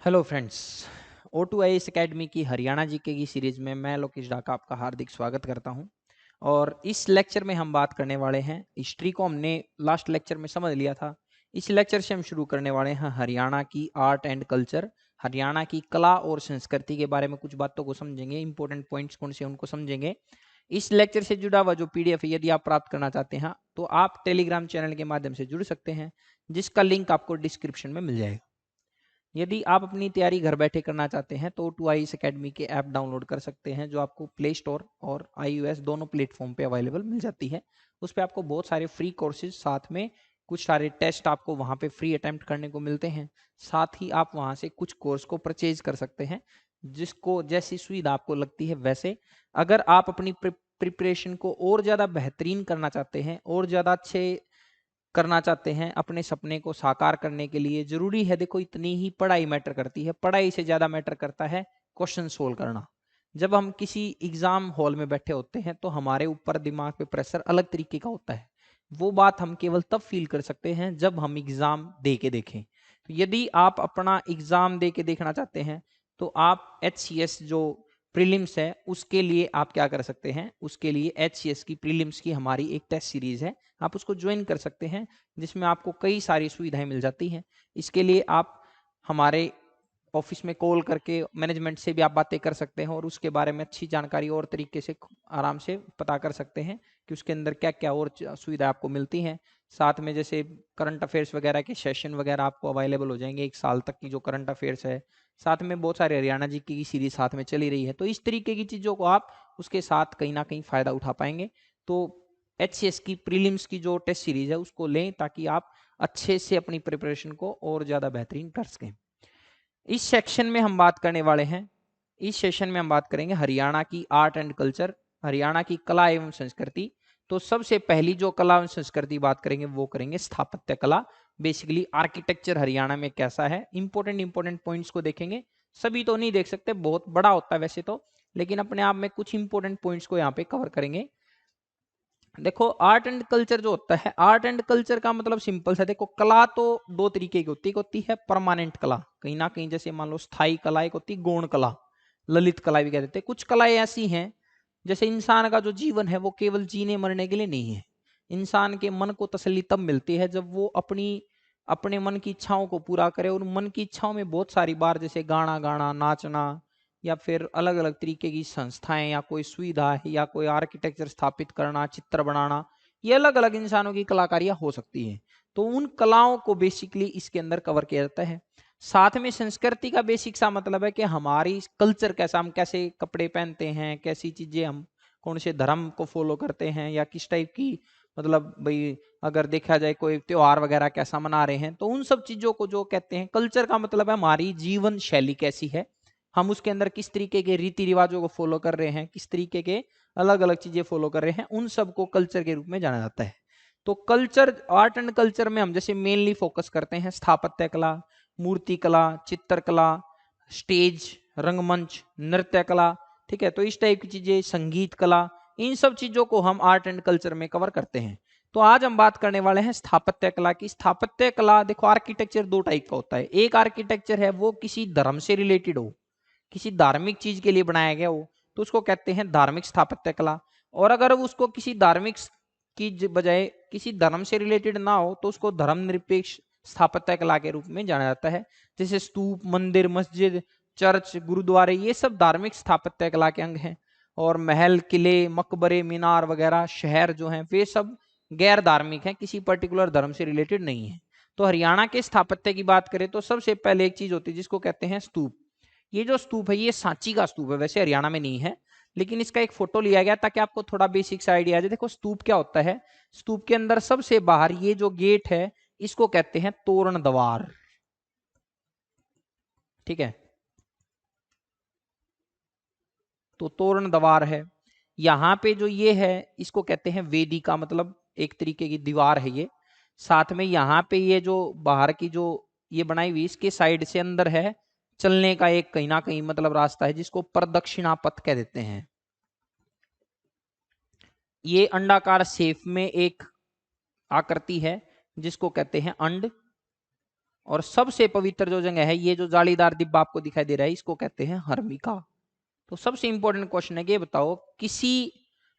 Hello friends. O2IAS academy की Haryana GK की series में मैं लोकेश डाका आपका हार्दिक स्वागत करता हूं। और इस लेक्चर में हम बात करने वाले हैं हिस्ट्री को हमने लास्ट लेक्चर में समझ लिया था। इस लेक्चर से हम शुरू करने वाले हैं हरियाणा की आर्ट एंड कल्चर, हरियाणा की कला और संस्कृति के बारे में कुछ बातों को समझेंगे। इंपॉर्टेंट पॉइंट्स कौन से उनको समझेंगे। इस लेक्चर से जुड़ा हुआ जो पीडीएफ है यदि आप प्राप्त करना चाहते हैं तो आप टेलीग्राम चैनल के माध्यम से जुड़ सकते हैं, जिसका लिंक आपको डिस्क्रिप्शन में मिल जाएगा। यदि आप अपनी तैयारी घर बैठे करना चाहते हैं तो O2IAS एकेडमी के ऐप डाउनलोड कर सकते हैं, जो आपको प्ले स्टोर और iOS दोनों प्लेटफॉर्म पे अवेलेबल मिल जाती है। उस पर आपको बहुत सारे फ्री कोर्सेज, साथ में कुछ सारे टेस्ट आपको वहाँ पे फ्री अटेम्प्ट करने को मिलते हैं। साथ ही आप वहाँ से कुछ कोर्स को परचेज कर सकते हैं, जिसको जैसी सुविधा आपको लगती है वैसे। अगर आप अपनी प्रिपरेशन को और ज़्यादा बेहतरीन करना चाहते हैं और ज़्यादा अच्छे करना चाहते हैं, अपने सपने को साकार करने के लिए जरूरी है, देखो इतनी ही पढ़ाई मैटर करती है, पढ़ाई से ज्यादा मैटर करता है क्वेश्चन सोल्व करना। जब हम किसी एग्जाम हॉल में बैठे होते हैं तो हमारे ऊपर दिमाग पे प्रेशर अलग तरीके का होता है। वो बात हम केवल तब फील कर सकते हैं जब हम एग्जाम दे के देखें। तो यदि आप अपना एग्जाम दे के देखना चाहते हैं तो आप HCS जो प्रीलिम्स है उसके लिए आप क्या कर सकते हैं, उसके लिए HCS की प्रीलिम्स की हमारी एक टेस्ट सीरीज है, आप उसको ज्वाइन कर सकते हैं, जिसमें आपको कई सारी सुविधाएं मिल जाती हैं। इसके लिए आप हमारे ऑफिस में कॉल करके मैनेजमेंट से भी आप बातें कर सकते हैं और उसके बारे में अच्छी जानकारी और तरीके से आराम से पता कर सकते हैं कि उसके अंदर क्या क्या और सुविधा आपको मिलती हैं। साथ में जैसे करंट अफेयर्स वगैरह के सेशन वगैरह आपको अवेलेबल हो जाएंगे, एक साल तक की जो करंट अफेयर्स है। साथ में बहुत सारे हरियाणा जी की सीरीज साथ में चली रही है, तो इस तरीके की चीज़ों को आप उसके साथ कहीं ना कहीं फ़ायदा उठा पाएंगे। तो HCS की प्रीलिम्स की जो टेस्ट सीरीज है उसको लें, ताकि आप अच्छे से अपनी प्रिपरेशन को और ज़्यादा बेहतरीन कर सकें। इस सेक्शन में हम बात करने वाले हैं, इस सेशन में हम बात करेंगे हरियाणा की आर्ट एंड कल्चर, हरियाणा की कला एवं संस्कृति। तो सबसे पहली जो कला एवं संस्कृति बात करेंगे वो करेंगे स्थापत्य कला। बेसिकली आर्किटेक्चर हरियाणा में कैसा है, इंपॉर्टेंट पॉइंट्स को देखेंगे। सभी तो नहीं देख सकते, बहुत बड़ा होता है वैसे तो, लेकिन अपने आप में कुछ इंपॉर्टेंट पॉइंट्स को यहाँ पे कवर करेंगे। देखो आर्ट एंड कल्चर जो होता है, आर्ट एंड कल्चर का मतलब सिंपल सा, देखो कला तो दो तरीके की होती है। एक होती है परमानेंट कला, कहीं ना कहीं जैसे मान लो स्थायी कला, एक होती है गौण कला, ललित कला भी कह देते हैं। कुछ कलाएं ऐसी हैं, जैसे इंसान का जो जीवन है वो केवल जीने मरने के लिए नहीं है। इंसान के मन को तसल्ली तब मिलती है जब वो अपने मन की इच्छाओं को पूरा करे। और मन की इच्छाओं में बहुत सारी बार जैसे गाना गाना, नाचना, या फिर अलग अलग तरीके की संस्थाएं, या कोई सुविधा है, या कोई आर्किटेक्चर स्थापित करना, चित्र बनाना, ये अलग अलग इंसानों की कलाकारियां हो सकती है। तो उन कलाओं को बेसिकली इसके अंदर कवर किया जाता है। साथ में संस्कृति का बेसिक सा मतलब है कि हमारी कल्चर कैसा, हम कैसे कपड़े पहनते हैं, कैसी चीजें, हम कौन से धर्म को फॉलो करते हैं, या किस टाइप की, मतलब भाई अगर देखा जाए कोई त्योहार वगैरह कैसा मना रहे हैं, तो उन सब चीजों को जो कहते हैं कल्चर का मतलब है हमारी जीवन शैली कैसी है, हम उसके अंदर किस तरीके के रीति रिवाजों को फॉलो कर रहे हैं, किस तरीके के अलग अलग चीजें फॉलो कर रहे हैं, उन सब को कल्चर के रूप में जाना जाता है। तो कल्चर, आर्ट एंड कल्चर में हम जैसे मेनली फोकस करते हैं स्थापत्य कला, मूर्ति कला, चित्रकला, स्टेज, रंगमंच, नृत्य कला, ठीक है। तो इस टाइप की चीजें, संगीत कला, इन सब चीजों को हम आर्ट एंड कल्चर में कवर करते हैं। तो आज हम बात करने वाले हैं स्थापत्य कला की। स्थापत्य कला, देखो आर्किटेक्चर दो टाइप का होता है। एक आर्किटेक्चर है वो किसी धर्म से रिलेटेड हो, किसी धार्मिक चीज के लिए बनाया गया हो, तो उसको कहते हैं धार्मिक स्थापत्य कला। और अगर उसको किसी धार्मिक की बजाय किसी धर्म से रिलेटेड ना हो तो उसको धर्मनिरपेक्ष स्थापत्य कला के रूप में जाना जाता है। जैसे स्तूप, मंदिर, मस्जिद, चर्च, गुरुद्वारे, ये सब धार्मिक स्थापत्य कला के अंग हैं। और महल, किले, मकबरे, मीनार वगैरह, शहर जो हैं वे सब गैर धार्मिक हैं, किसी पर्टिकुलर धर्म से रिलेटेड नहीं है। तो हरियाणा के स्थापत्य की बात करें तो सबसे पहले एक चीज होती है जिसको कहते हैं स्तूप। ये जो स्तूप है ये सांची का स्तूप है, वैसे हरियाणा में नहीं है, लेकिन इसका एक फोटो लिया गया ताकि आपको थोड़ा बेसिक सा आइडिया आ जाए। देखो स्तूप क्या होता है, स्तूप के अंदर सबसे बाहर ये जो गेट है इसको कहते हैं तोरण द्वार, ठीक है। तो तोरण द्वार है। यहाँ पे जो ये है इसको कहते हैं वेदिका, मतलब एक तरीके की दीवार है ये। साथ में यहाँ पे ये जो बाहर की जो ये बनाई हुई, इसके साइड से अंदर है चलने का एक कहीं ना कहीं मतलब रास्ता है, जिसको प्रदक्षिणा पथ कह देते हैं। ये अंडाकार शेप में एक आकृति है जिसको कहते हैं अंड। और सबसे पवित्र जो जगह है, ये जो जालीदार डिब्बा आपको दिखाई दे रहा है, इसको कहते हैं हर्मिका। तो सबसे इंपॉर्टेंट क्वेश्चन है कि ये बताओ किसी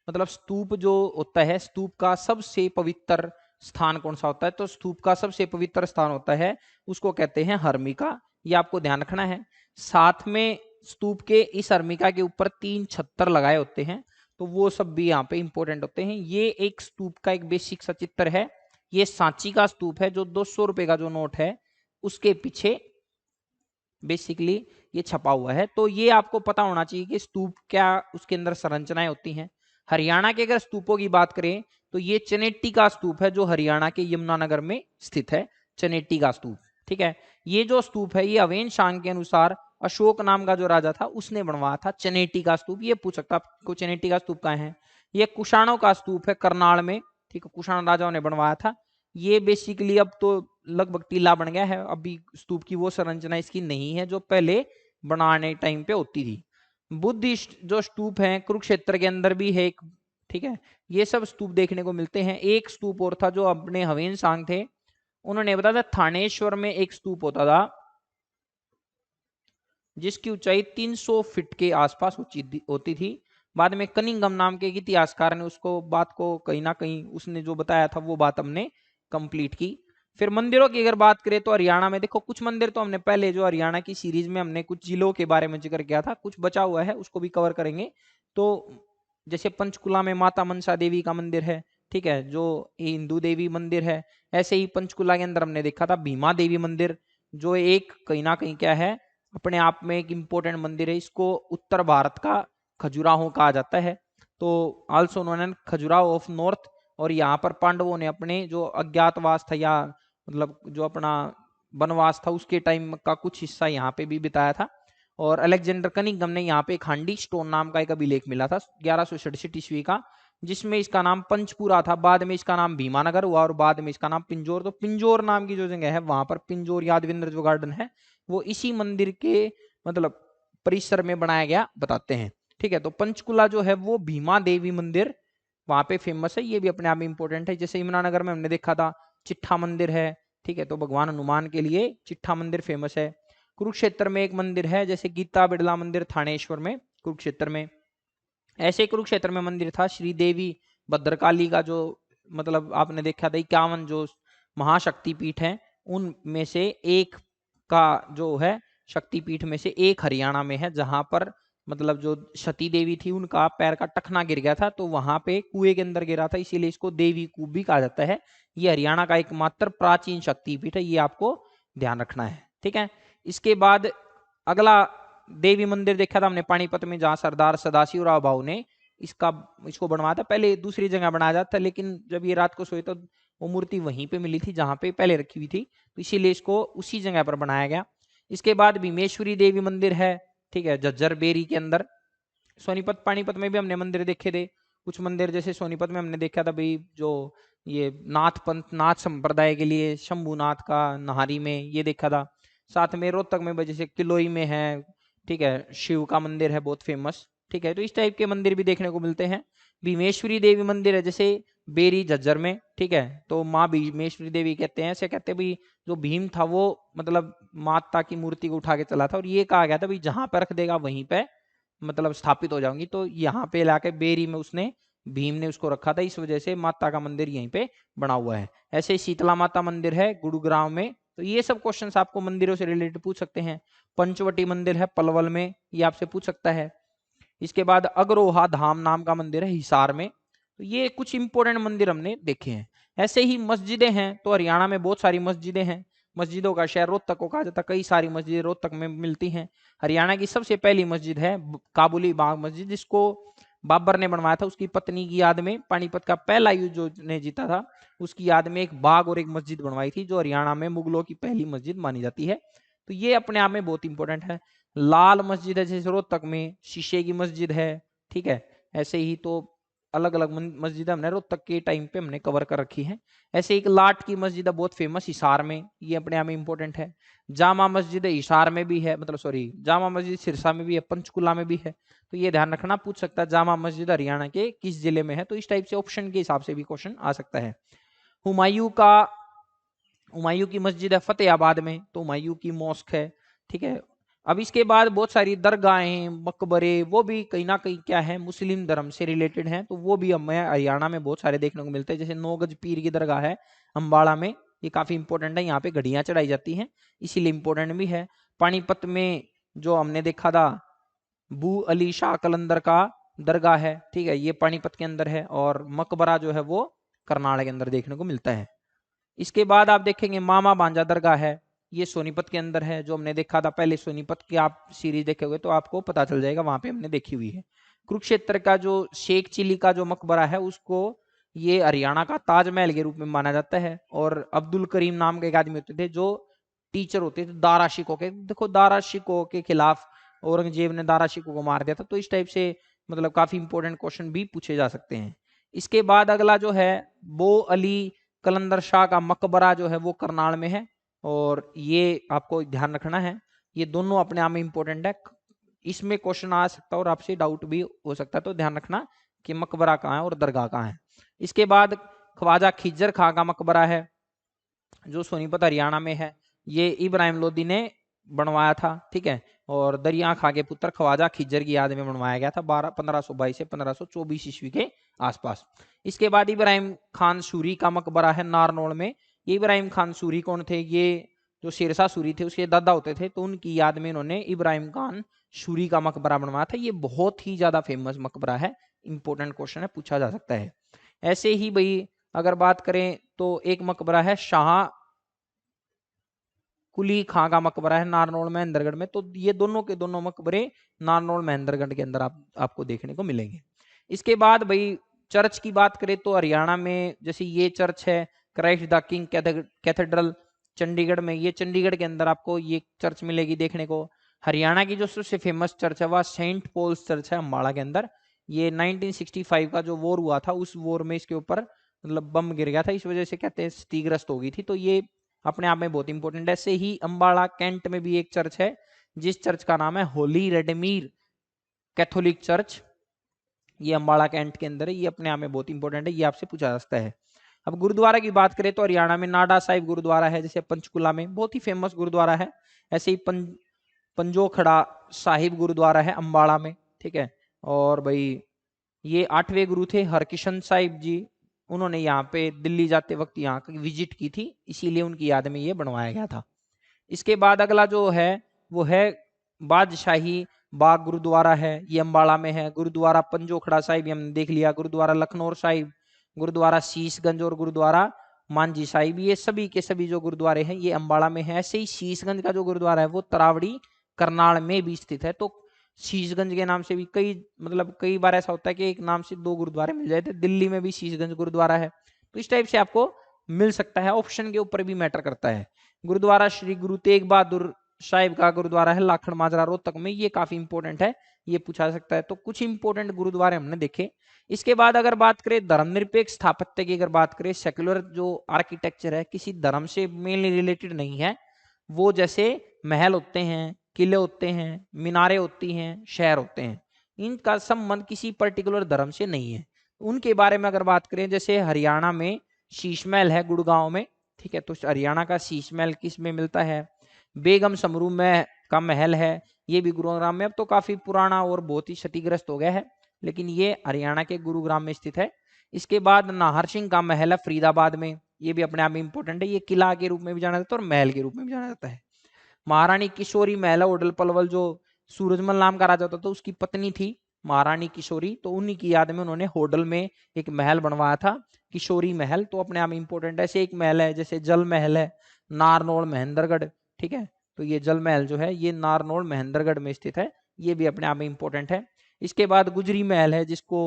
मतलब स्तूप जो होता है, स्तूप का सबसे पवित्र स्थान कौन सा होता है? तो स्तूप का सबसे पवित्र स्थान होता है, उसको कहते हैं हर्मिका। ये आपको ध्यान रखना है। साथ में स्तूप के इस हर्मिका के ऊपर 3 छत्तर लगाए होते हैं, तो वो सब भी यहाँ पे इंपॉर्टेंट होते हैं। ये एक स्तूप का एक बेसिक सा चित्र है। ये सांची का स्तूप है, जो 200 रुपए का जो नोट है उसके पीछे बेसिकली ये छपा हुआ है। तो ये आपको पता होना चाहिए कि स्तूप क्या उसके अंदर संरचनाएं होती हैं। हरियाणा के अगर स्तूपों की बात करें तो ये चनेट्टी का स्तूप है, जो हरियाणा के यमुनानगर में स्थित है, चनेट्टी का स्तूप। ठीक है, ये जो स्तूप है ये अवेन शांग के अनुसार अशोक नाम का जो राजा था उसने बनवाया था चनेट्टी का स्तूप। ये पूछ सकता आपको चनेट्टी का स्तूप कहाँ है? ये कुषाणों का स्तूप है, करनाल में। ठीक है, कुषाण राजाओं ने बनवाया था। ये बेसिकली अब तो लगभग टीला बन गया है, अभी स्तूप की वो संरचना इसकी नहीं है जो पहले बनाने टाइम पे होती थी। बुद्धिस्ट जो स्तूप है कुरुक्षेत्र के अंदर भी है एक। ठीक है, ये सब स्तूप देखने को मिलते हैं। एक स्तूप और था जो अपने हवेन सांग थे, उन्होंने बताया था थानेश्वर में एक स्तूप होता था जिसकी ऊंचाई 300 फीट के आसपास होती थी। बाद में कनिंगम नाम के एक इतिहासकार ने उसको बात को कहीं ना कहीं उसने जो बताया था वो बात हमने कंप्लीट की। फिर मंदिरों की अगर बात करें तो हरियाणा में देखो कुछ मंदिर तो हमने पहले जो हरियाणा की सीरीज में हमने कुछ जिलों के बारे में जिक्र किया था, कुछ बचा हुआ है उसको भी कवर करेंगे। तो जैसे पंचकुला में माता मनसा देवी का मंदिर है, ठीक है, जो हिंदू देवी मंदिर है। ऐसे ही पंचकुला के अंदर हमने देखा था भीमा देवी मंदिर, जो एक कहीं ना कहीं क्या है अपने आप में एक इम्पोर्टेंट मंदिर है। इसको उत्तर भारत का खजुराहो कहा जाता है, तो also known as Khajuraho of north. और यहाँ पर पांडवों ने अपने जो अज्ञातवास था या मतलब जो अपना वनवास था उसके टाइम का कुछ हिस्सा यहाँ पे भी बिताया था। और अलेक्जेंडर कनिंघम ने यहाँ पे खांडी स्टोन नाम का एक अभिलेख मिला था 1167 ईस्वी का, जिसमें इसका नाम पंचपुरा था। बाद में इसका नाम भीमानगर हुआ और बाद में इसका नाम पिंजोर। तो पिंजोर नाम की जो जगह है वहां पर पिंजोर यादविंद्र जो गार्डन है वो इसी मंदिर के मतलब परिसर में बनाया गया बताते हैं। ठीक है, तो पंचकुला जो है वो भीमा देवी मंदिर वहां पे फेमस है, ये भी अपने आप में इंपॉर्टेंट है। जैसे यमुनानगर में हमने देखा था चिट्ठा मंदिर है, ठीक है, तो भगवान हनुमान के लिए चिट्ठा मंदिर फेमस है। कुरुक्षेत्र में एक मंदिर है जैसे गीता बिड़ला मंदिर थानेश्वर में कुरुक्षेत्र में। ऐसे कुरुक्षेत्र में मंदिर था श्रीदेवी भद्रकाली का, जो मतलब आपने देखा था 51 जो महाशक्तिपीठ है उनमें से एक का जो है शक्तिपीठ में से एक हरियाणा में है, जहां पर मतलब जो सती देवी थी उनका पैर का टखना गिर गया था, तो वहां पे कुएं के अंदर गिरा था, इसीलिए इसको देवी कूप भी कहा जाता है। ये हरियाणा का एकमात्र प्राचीन शक्तिपीठ है, ये आपको ध्यान रखना है। ठीक है, इसके बाद अगला देवी मंदिर देखा था हमने पानीपत में, जहां सरदार सदाशिव राव भाऊ ने इसको बनवाया था। पहले दूसरी जगह बनाया जाता था, लेकिन जब ये रात को सोए तो वो मूर्ति वहीं पे मिली थी जहां पे पहले रखी हुई थी, तो इसीलिए इसको उसी जगह पर बनाया गया। इसके बाद भीमेश्वरी देवी मंदिर है, ठीक है, झज्जर बेरी के अंदर। सोनीपत पानीपत में भी हमने मंदिर देखे थे कुछ मंदिर, जैसे सोनीपत में हमने देखा था भाई जो ये नाथ पंथ नाथ संप्रदाय के लिए शंभुनाथ का नहारी में ये देखा था। साथ में रोहतक में जैसे किलोई में है, ठीक है, शिव का मंदिर है बहुत फेमस। ठीक है, तो इस टाइप के मंदिर भी देखने को मिलते हैं। भीमेश्वरी देवी मंदिर है जैसे बेरी झज्जर में, ठीक है, तो माँ भीमेश्वरी देवी कहते हैं, ऐसे कहते हैं भाई जो भीम था वो मतलब माता की मूर्ति को उठा के चला था और ये कहा गया था भाई जहां पे रख देगा वहीं पे मतलब स्थापित हो जाऊंगी, तो यहाँ पे लाके बेरी में उसने भीम ने उसको रखा था, इस वजह से माता का मंदिर यहीं पे बना हुआ है। ऐसे ही शीतला माता मंदिर है गुरुग्राम में। तो ये सब क्वेश्चंस आपको मंदिरों से रिलेटेड पूछ सकते हैं। पंचवटी मंदिर है पलवल में, ये आपसे पूछ सकता है। इसके बाद अग्रोहा धाम नाम का मंदिर है हिसार में। तो ये कुछ इंपोर्टेंट मंदिर हमने देखे हैं। ऐसे ही मस्जिदें हैं, तो हरियाणा में बहुत सारी मस्जिदें हैं। मस्जिदों का शहर रोहतक को कहा जाता है, कई सारी मस्जिदें रोहतक में मिलती हैं। हरियाणा की सबसे पहली मस्जिद है काबुली बाग मस्जिद, जिसको बाबर ने बनवाया था उसकी पत्नी की याद में। पानीपत का पहला युद्ध जो ने जीता था उसकी याद में एक बाग और एक मस्जिद बनवाई थी, जो हरियाणा में मुगलों की पहली मस्जिद मानी जाती है। तो ये अपने आप में बहुत इंपॉर्टेंट है। लाल मस्जिद है जैसे रोहतक में, शीशे की मस्जिद है, ठीक है। ऐसे ही तो अलग अलग मस्जिद हमने रोहतक के टाइम पे हमने कवर कर रखी है। ऐसे एक लाट की मस्जिद है बहुत फेमस हिसार में, ये अपने आप में इंपॉर्टेंट है। जामा मस्जिद हिसार में भी है, मतलब सॉरी जामा मस्जिद सिरसा में भी है, पंचकुला में भी है। तो ये ध्यान रखना, पूछ सकता है जामा मस्जिद हरियाणा के किस जिले में है, तो इस टाइप से ऑप्शन के हिसाब से भी क्वेश्चन आ सकता है। हुमायूं का हुमायूं की मस्जिद है फतेहाबाद में, तो हुमायूं की मॉस्क है, ठीक है। अब इसके बाद बहुत सारी दरगाहें, मकबरे, वो भी कहीं ना कहीं क्या है, मुस्लिम धर्म से रिलेटेड हैं, तो वो भी हमें हरियाणा में बहुत सारे देखने को मिलते हैं। जैसे नौगज पीर की दरगाह है अम्बाड़ा में, ये काफी इंपॉर्टेंट है, यहाँ पे घड़ियां चढ़ाई जाती हैं, इसीलिए इंपॉर्टेंट भी है। पानीपत में जो हमने देखा था बू अली शाह कलंदर का दरगाह है, ठीक है, ये पानीपत के अंदर है। और मकबरा जो है वो करनाल के अंदर देखने को मिलता है। इसके बाद आप देखेंगे मामा भांजा दरगाह है, ये सोनीपत के अंदर है, जो हमने देखा था पहले सोनीपत की आप सीरीज देखे हुए तो आपको पता चल जाएगा, वहां पे हमने देखी हुई है। कुरुक्षेत्र का जो शेख चिली का जो मकबरा है, उसको ये हरियाणा का ताजमहल के रूप में माना जाता है। और अब्दुल करीम नाम के एक आदमी होते थे जो टीचर होते थे दारा शिकोह के, देखो दारा शिकोह के खिलाफ औरंगजेब ने दारा शिकोह को मार दिया था, तो इस टाइप से मतलब काफी इंपॉर्टेंट क्वेश्चन भी पूछे जा सकते हैं। इसके बाद अगला जो है बो अली कलंदर शाह का मकबरा जो है वो करनाल में है, और ये आपको ध्यान रखना है, ये दोनों अपने आप में इंपॉर्टेंट है, इसमें क्वेश्चन आ सकता है और आपसे डाउट भी हो सकता है, तो ध्यान रखना कि मकबरा कहाँ है और दरगाह कहाँ है। इसके बाद ख्वाजा खिज्जर खां का मकबरा है जो सोनीपत हरियाणा में है, ये इब्राहिम लोदी ने बनवाया था, ठीक है। और दरिया खां के पुत्र ख्वाजा खिज्जर की याद में बनवाया गया था 1522 से 1524 ईस्वी के आसपास। इसके बाद इब्राहिम खान सूरी का मकबरा है नारनौल में। ये इब्राहिम खान सूरी कौन थे, ये जो शेरशाह सूरी थे उसके दादा होते थे, तो उनकी याद में इन्होंने इब्राहिम खान सूरी का मकबरा बनवाया था। ये बहुत ही ज्यादा फेमस मकबरा है, इंपॉर्टेंट क्वेश्चन है, पूछा जा सकता है। ऐसे ही भाई अगर बात करें तो एक मकबरा है शाह कुली खां का मकबरा है नारनौल महेंद्रगढ़ में, तो ये दोनों के दोनों मकबरे नारनौल महेंद्रगढ़ के अंदर आपको देखने को मिलेंगे। इसके बाद भाई चर्च की बात करें तो हरियाणा में जैसे ये चर्च है Christ the king cathedral Chandigarh में, ये चंडीगढ़ के अंदर आपको ये चर्च मिलेगी देखने को। हरियाणा की जो सबसे फेमस चर्च है वह सेंट पॉल्स चर्च है अम्बाड़ा के अंदर। ये 1965 का जो वॉर हुआ था उस वॉर में इसके ऊपर मतलब बम गिर गया था, इस वजह से कहते हैं क्षतिग्रस्त हो गई थी, तो ये अपने आप में बहुत इंपॉर्टेंट है। ऐसे ही अम्बाड़ा कैंट में भी एक चर्च है जिस चर्च का नाम है होली रेडमीर कैथोलिक चर्च, ये अम्बाड़ा कैंट के अंदर है, ये अपने आप में बहुत इंपॉर्टेंट है, ये आपसे पूछा जा सकता है। अब गुरुद्वारा की बात करें तो हरियाणा में नाडा साहिब गुरुद्वारा है, जैसे पंचकुला में बहुत ही फेमस गुरुद्वारा है। ऐसे ही पंजोखड़ा साहिब गुरुद्वारा है अम्बाड़ा में, ठीक है। और भाई ये 8वें गुरु थे हरकिशन साहिब जी, उन्होंने यहाँ पे दिल्ली जाते वक्त यहाँ की विजिट की थी, इसीलिए उनकी याद में ये बनवाया गया था। इसके बाद अगला जो है वो है बादशाही बाग गुरुद्वारा है, ये अम्बाड़ा में है। गुरुद्वारा पंजोखड़ा साहिब हमने देख लिया, गुरुद्वारा लखनौर साहिब, गुरुद्वारा शीशगंज और गुरुद्वारा मांझी साहिब, ये सभी के सभी जो गुरुद्वारे हैं ये अम्बाड़ा में है। ऐसे ही शीशगंज का जो गुरुद्वारा है वो तरावड़ी करनाल में भी स्थित है, तो शीशगंज के नाम से भी कई मतलब कई बार ऐसा होता है कि एक नाम से दो गुरुद्वारे मिल जाए, तो दिल्ली में भी शीशगंज गुरुद्वारा है, तो इस टाइप से आपको मिल सकता है, ऑप्शन के ऊपर भी मैटर करता है। गुरुद्वारा श्री गुरु तेग बहादुर साहिब का गुरुद्वारा है लाखन माजरा रोहतक में, ये काफी इंपॉर्टेंट है, ये पूछा जा सकता है। तो कुछ इंपॉर्टेंट गुरुद्वारे हमने देखे। इसके बाद अगर बात करें धर्मनिरपेक्ष स्थापत्य की, अगर बात करें सेक्युलर जो आर्किटेक्चर है किसी धर्म से मेनली रिलेटेड नहीं है, वो जैसे महल होते हैं, किले होते हैं, मीनारे होती हैं, शहर होते हैं, इनका संबंध किसी पर्टिकुलर धर्म से नहीं है। उनके बारे में अगर बात करें जैसे हरियाणा में शीश महल है गुड़गांव में, ठीक है, तो हरियाणा का शीश महल किस में मिलता है, बेगम समरू में का महल है, ये भी गुरुग्राम में, अब तो काफी पुराना और बहुत ही क्षतिग्रस्त हो गया है, लेकिन ये हरियाणा के गुरुग्राम में स्थित है। इसके बाद नाहर सिंह का महल है फरीदाबाद में, ये भी अपने आप में इंपॉर्टेंट है, ये किला के रूप में भी जाना जाता है और महल के रूप में भी जाना जाता है। महारानी किशोरी महल ओडल पलवल जो सूरजमल नाम का राजा होता था उसकी पत्नी थी महारानी किशोरी, तो उन्हीं की याद में उन्होंने होडल में एक महल बनवाया था किशोरी महल, तो अपने आप में इंपॉर्टेंट है। ऐसे एक महल है जैसे जल महल है नारनौल महेंद्रगढ़, ठीक है, तो ये जल महल जो है ये नारनौल महेंद्रगढ़ में स्थित है, ये भी अपने आप में इंपॉर्टेंट है। इसके बाद गुजरी महल है जिसको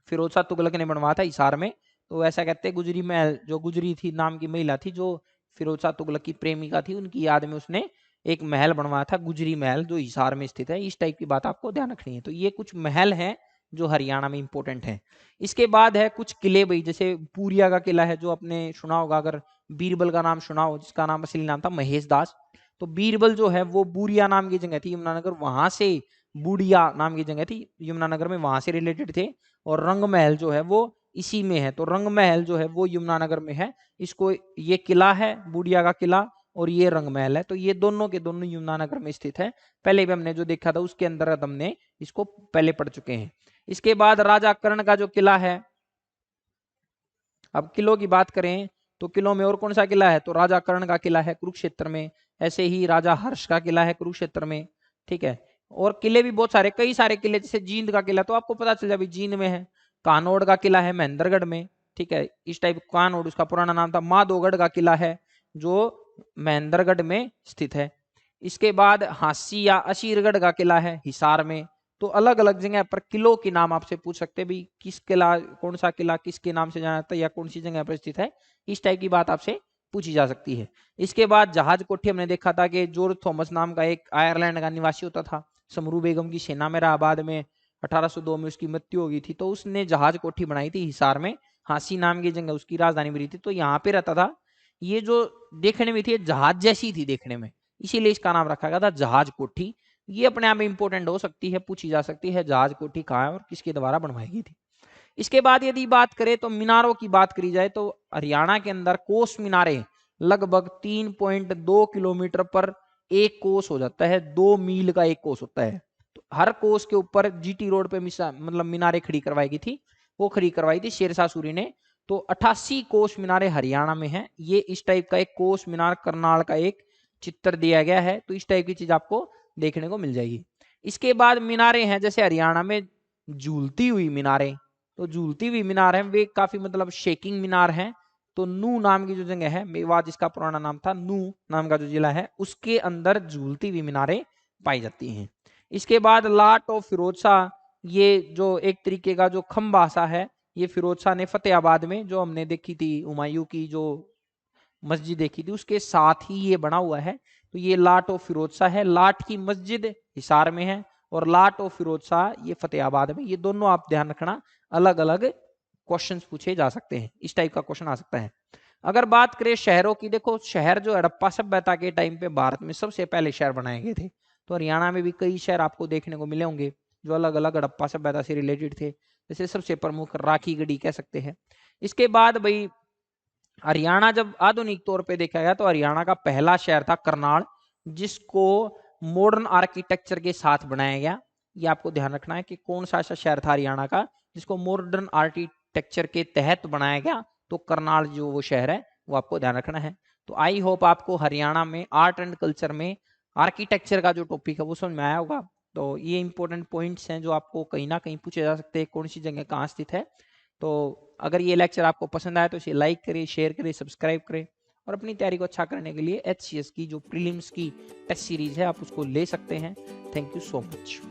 फिरोज शाह तुगलक ने बनवाया था हिसार में, तो ऐसा कहते हैं गुजरी महल जो गुजरी थी नाम की महिला थी जो फिरोज शाह तुगलक की प्रेमिका थी, उनकी याद में उसने एक महल बनवाया था गुजरी महल जो हिसार में स्थित है। इस टाइप की बात आपको ध्यान रखनी है। तो ये कुछ महल हैं जो हरियाणा में इंपॉर्टेंट है। इसके बाद है कुछ किले भाई, जैसे पूरिया का किला है जो आपने सुना होगा, अगर बीरबल का नाम सुना हो, जिसका नाम असली नाम था महेश दास, तो बीरबल जो है वो बूरिया नाम की जगह थी यमुनानगर, वहां से बूढ़िया नाम की जगह थी यमुनानगर में, वहां से रिलेटेड थे। और रंग महल जो है वो इसी में है। तो रंग महल जो है वो यमुनानगर में है। इसको ये किला है बूडिया का किला और ये रंग महल है, तो ये दोनों के दोनों यमुनानगर में स्थित है। पहले भी हमने जो देखा था उसके अंदर हमने इसको पहले पढ़ चुके हैं। इसके बाद राजा कर्ण का जो किला है, अब किलों की बात करें तो किलों में और कौन सा किला है, तो राजा कर्ण का किला है कुरुक्षेत्र में। ऐसे ही राजा हर्ष का किला है कुरुक्षेत्र में, ठीक है। और किले भी बहुत सारे, कई सारे किले, जैसे जींद का किला तो आपको पता चल जाए जींद में है। कानोड़ का किला है महेंद्रगढ़ में, ठीक है। इस टाइप कानोड़ उसका पुराना नाम था। माधोगढ़ का किला है जो महेंद्रगढ़ में स्थित है। इसके बाद हांसी या अशीरगढ़ का किला है हिसार में। तो अलग अलग जगह पर किलों के नाम आपसे पूछ सकते हैं भी, किस किला, कौन सा किला किसके नाम से जाना जाता है या कौन सी जगह पर स्थित है, इस टाइप की बात आपसे पूछी जा सकती है। इसके बाद जहाज कोठी हमने देखा था कि जॉर्ज थॉमस नाम का एक आयरलैंड का निवासी होता था, समरू बेगम की सेना में रहा, बाद में 1802 में उसकी मृत्यु हो गई थी। तो उसने जहाज कोठी बनाई थी हिसार में, हांसी नाम की जगह उसकी राजधानी बनी थी, तो यहाँ पे रहता था। ये जो देखने में थी जहाज जैसी थी देखने में, इसीलिए इसका नाम रखा गया था जहाज कोठी। ये अपने आप में इंपॉर्टेंट हो सकती है, पूछी जा सकती है जहाज कोठी कहाँ है और किसके द्वारा बनवाई गई थी। इसके बाद यदि बात करें तो मीनारों की बात करी जाए तो हरियाणा के अंदर कोस मीनारे लगभग 3.2 किलोमीटर पर एक कोस हो जाता है, 2 मील का एक कोस होता है। तो हर कोस के ऊपर जीटी रोड पे मतलब मीनारे खड़ी करवाई गई थी, वो खड़ी करवाई थी शेरशाह सूरी ने। तो 88 कोस मीनारे हरियाणा में है। ये इस टाइप का एक कोस मीनार करनाल का एक चित्र दिया गया है, तो इस टाइप की चीज आपको देखने को मिल जाएगी। इसके बाद मीनारे हैं जैसे हरियाणा में झूलती हुई मीनारें, तो झूलती हुई मीनार है वे काफी मतलब शेकिंग मीनार है। तो नू नाम की जो जगह है, मेवात जिसका पुराना नाम था, नू नाम का जो जिला है उसके अंदर झूलती हुई मीनारें पाई जाती हैं। इसके बाद लाट ऑफ फिरोज शाह, ये जो एक तरीके का जो खम्बा सा है, ये फिरोज शाह ने फतेहाबाद में जो हमने देखी थी हुमायूं की जो मस्जिद देखी थी उसके साथ ही ये बना हुआ है। तो ये लाट ऑफ फिरोज शाह है। लाट की मस्जिद हिसार में है और लाट ऑफ फिरोज शाह ये फतेहाबाद में। ये दोनों आप ध्यान रखना, अलग अलग क्वेश्चंस पूछे जा सकते हैं, इस टाइप का क्वेश्चन आ सकता है। अगर बात करें शहरों की, देखो शहर जो हड़प्पा सभ्यता के टाइम पे भारत में सबसे पहले शहर बनाए गए थे। तो हरियाणा में भी कई शहर आपको देखने को मिले होंगे जो अलग अलग हड़प्पा सभ्यता से रिलेटेड थे। जैसे सबसे प्रमुख राखीगढ़ी कह सकते हैं। इसके बाद भाई हरियाणा जब आधुनिक तौर पे देखा गया तो हरियाणा का पहला शहर था करनाल, जिसको मॉडर्न आर्किटेक्चर के साथ बनाया गया। ये आपको ध्यान रखना है कि कौन सा ऐसा शहर था हरियाणा का जिसको मॉडर्न आर्किटेक्चर के तहत बनाया गया, तो करनाल जो वो शहर है वो आपको ध्यान रखना है। तो आई होप आपको हरियाणा में आर्ट एंड कल्चर में आर्किटेक्चर का जो टॉपिक है वो समझ में आया होगा। तो ये इंपॉर्टेंट पॉइंट्स हैं जो आपको कहीं ना कहीं पूछे जा सकते हैं, कौन सी जगह कहाँ स्थित है। तो अगर ये लेक्चर आपको पसंद आया तो इसे लाइक करें, शेयर करें, सब्सक्राइब करें और अपनी तैयारी को अच्छा करने के लिए HCS की जो प्रीलिम्स की टेस्ट सीरीज है आप उसको ले सकते हैं। Thank you so much.